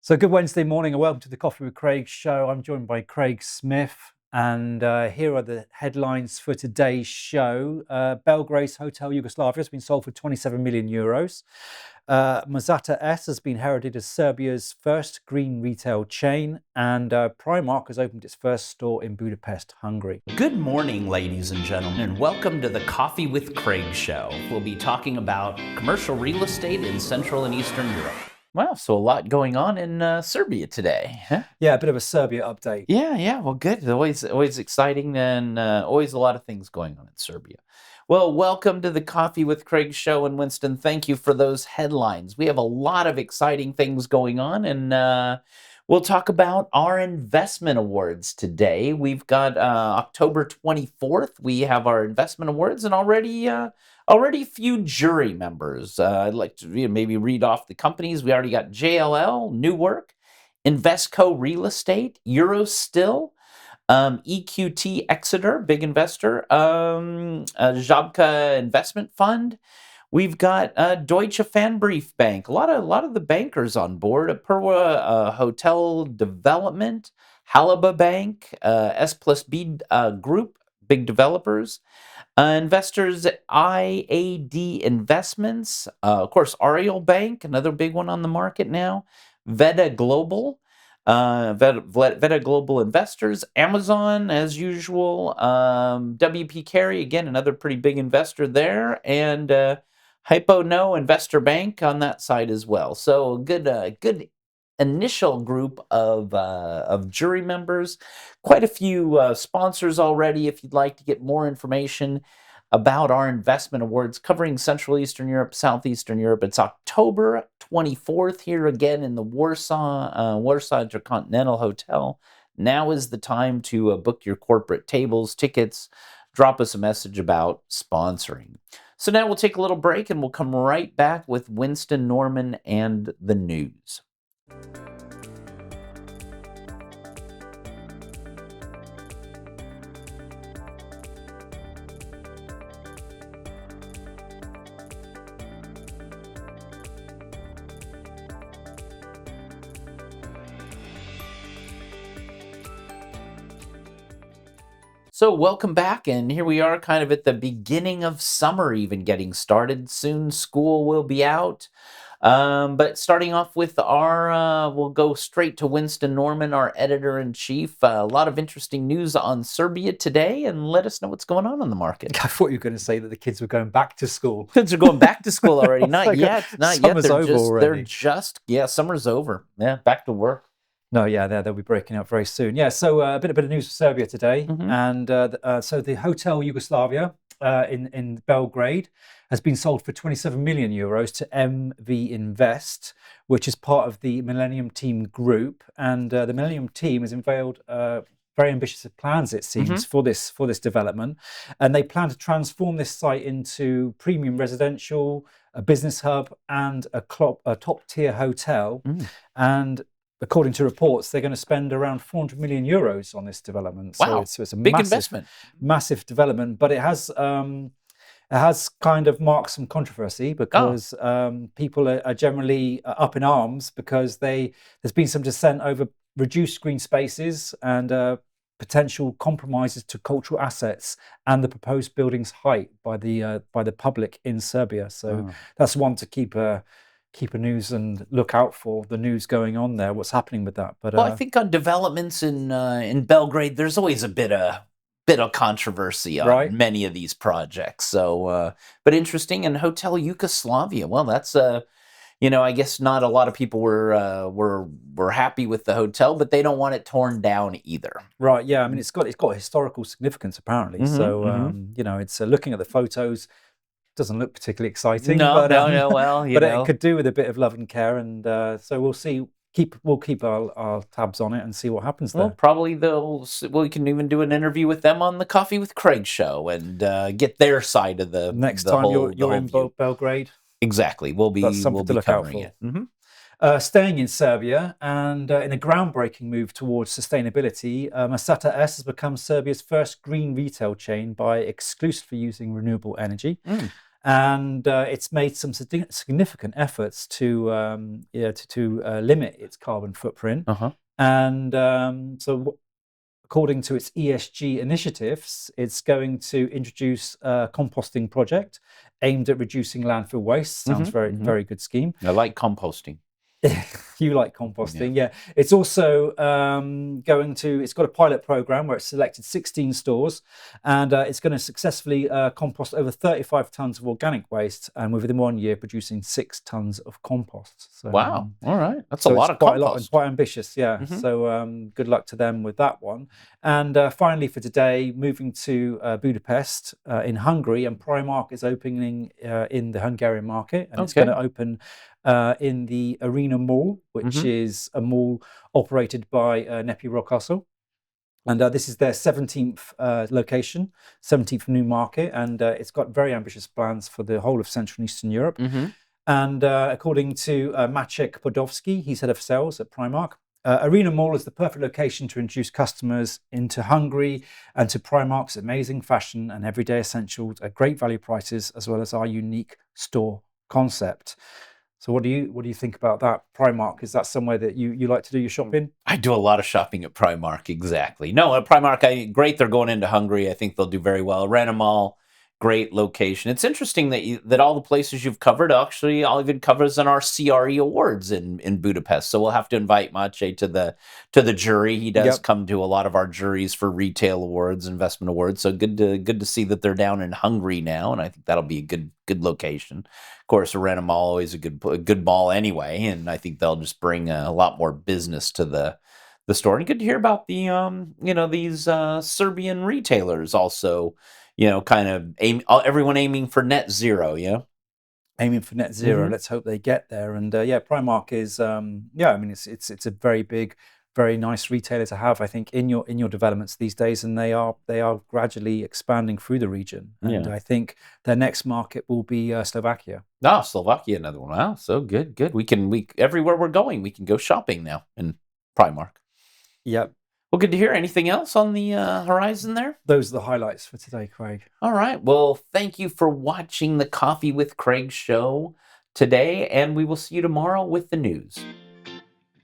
So good Wednesday morning and welcome to the Coffee with Craig show. I'm joined by Craig Smith and here are the headlines for today's show. Belgrade's Hotel Yugoslavia has been sold for 27 million euros. Mazata S has been heralded as Serbia's first green retail chain, and Primark has opened its first store in Budapest, Hungary. Good morning, ladies and gentlemen, and welcome to the Coffee with Craig show. We'll be talking about commercial real estate in Central and Eastern Europe. Wow, so a lot going on in Serbia today. Huh? Yeah, a bit of a Serbia update. Yeah, well, good. Always exciting, and always a lot of things going on in Serbia. Well, welcome to the Coffee with Craig show, and Winston, thank you for those headlines. We have a lot of exciting things going on, and we'll talk about our investment awards today. We've got October 24th. We have our investment awards, and already a few jury members. I'd like to maybe read off the companies. We already got JLL, Newark, Investco Real Estate, Eurostill, EQT Exeter, big investor, Żabka Investment Fund. We've got Deutsche Pfandbrief Bank. A lot of the bankers on board. Perwa Hotel Development, Halaba Bank, S plus B Group, big developers. Investors IAD Investments, of course, Ariel Bank, another big one on the market now. Veda Global, Veda Global Investors, Amazon as usual, WP Carey, again another pretty big investor there, and Hypo No Investor Bank on that side as well. So good initial group of jury members, quite a few sponsors already. If you'd like to get more information about our investment awards covering Central Eastern Europe, Southeastern Europe, it's October 24th here again in the Warsaw Intercontinental Hotel. Now is the time to book your corporate tables, tickets, drop us a message about sponsoring. So now we'll take a little break and we'll come right back with Winston, Norman, and the news. So welcome back, and here we are kind of at the beginning of summer, even getting started. Soon school will be out. But starting off with we'll go straight to Winston Norman, our editor-in-chief. A lot of interesting news on Serbia today, and let us know what's going on the market. I thought you were going to say that the kids were going back to school. Kids are going back to school already. Not yet. Summer's over already. Summer's over. Yeah, back to work. No, yeah, they'll be breaking out very soon. Yeah, so a bit of news for Serbia today. And so the Hotel Yugoslavia in Belgrade has been sold for 27 million euros to MV Invest, which is part of the Millennium Team group. And the Millennium Team has unveiled very ambitious plans, it seems, for this development. And they plan to transform this site into premium residential, a business hub, and a top-tier hotel. And according to reports, they're going to spend around 400 million euros on this development. Wow, so it's a big investment, massive development. But it has kind of marked some controversy because people are generally up in arms because there's been some dissent over reduced green spaces and potential compromises to cultural assets and the proposed building's height by the public in Serbia. So that's one to keep a news and look out for the news going on there, what's happening with that. But I think on developments in Belgrade, there's always a bit of controversy on many of these projects. So, but interesting. And Hotel Yugoslavia, well, that's I guess not a lot of people were happy with the hotel, but they don't want it torn down either. Right? Yeah. I mean, it's got historical significance apparently. It's looking at the photos. Doesn't look particularly exciting. No. Well, but it could do with a bit of love and care, and so we'll see. We'll keep our tabs on it and see what happens there. Well, probably we can even do an interview with them on the Coffee with Craig show and get their side of the next the time whole, you're in Belgrade. Exactly, we'll be covering it. Staying in Serbia and in a groundbreaking move towards sustainability, Mazata S has become Serbia's first green retail chain by exclusively using renewable energy. and it's made some significant efforts to limit its carbon footprint. And according to its ESG initiatives, it's going to introduce a composting project aimed at reducing landfill waste. Sounds very good scheme. I like composting. You like composting, yeah. It's also it's got a pilot program where it's selected 16 stores, and it's going to successfully compost over 35 tons of organic waste, and within 1 year producing 6 tons of compost. So, wow, all right, that's a lot of compost. Quite ambitious, yeah. So good luck to them with that one. And finally for today, moving to Budapest in Hungary, and Primark is opening in the Hungarian market, and it's going to open in the Arena Mall, which is a mall operated by Nepi Rockcastle. And this is their 17th location, 17th new market, and it's got very ambitious plans for the whole of Central and Eastern Europe. And according to Maciek Podowski, he's head of sales at Primark, Arena Mall is the perfect location to introduce customers into Hungary and to Primark's amazing fashion and everyday essentials at great value prices, as well as our unique store concept. So what do you think about that? Primark, is that somewhere that you like to do your shopping? I do a lot of shopping at Primark, exactly. No, at Primark, great, they're going into Hungary. I think they'll do very well. Arena Mall, great location. It's interesting that all the places you've covered actually all even covers in our CRE Awards in Budapest. So we'll have to invite Maciej to the jury. He does come to a lot of our juries for retail awards, investment awards. So good to see that they're down in Hungary now, and I think that'll be a good location. Of course, Arena Mall always a good mall anyway, and I think they'll just bring a lot more business to the store. And good to hear about the these Serbian retailers also. Kind of everyone aiming for net zero, aiming for net zero. Let's hope they get there. And Primark is, it's a very big, very nice retailer to have, I think, in your developments these days, and they are gradually expanding through the region. And I think their next market will be Slovakia. Slovakia, another one. Wow, so good. We everywhere we're going, we can go shopping now in Primark. Yep. Well, good to hear. Anything else on the horizon there? Those are the highlights for today, Craig. All right. Well, thank you for watching the Coffee with Craig show today, and we will see you tomorrow with the news.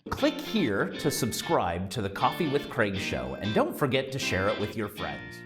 Click here to subscribe to the Coffee with Craig show, and don't forget to share it with your friends.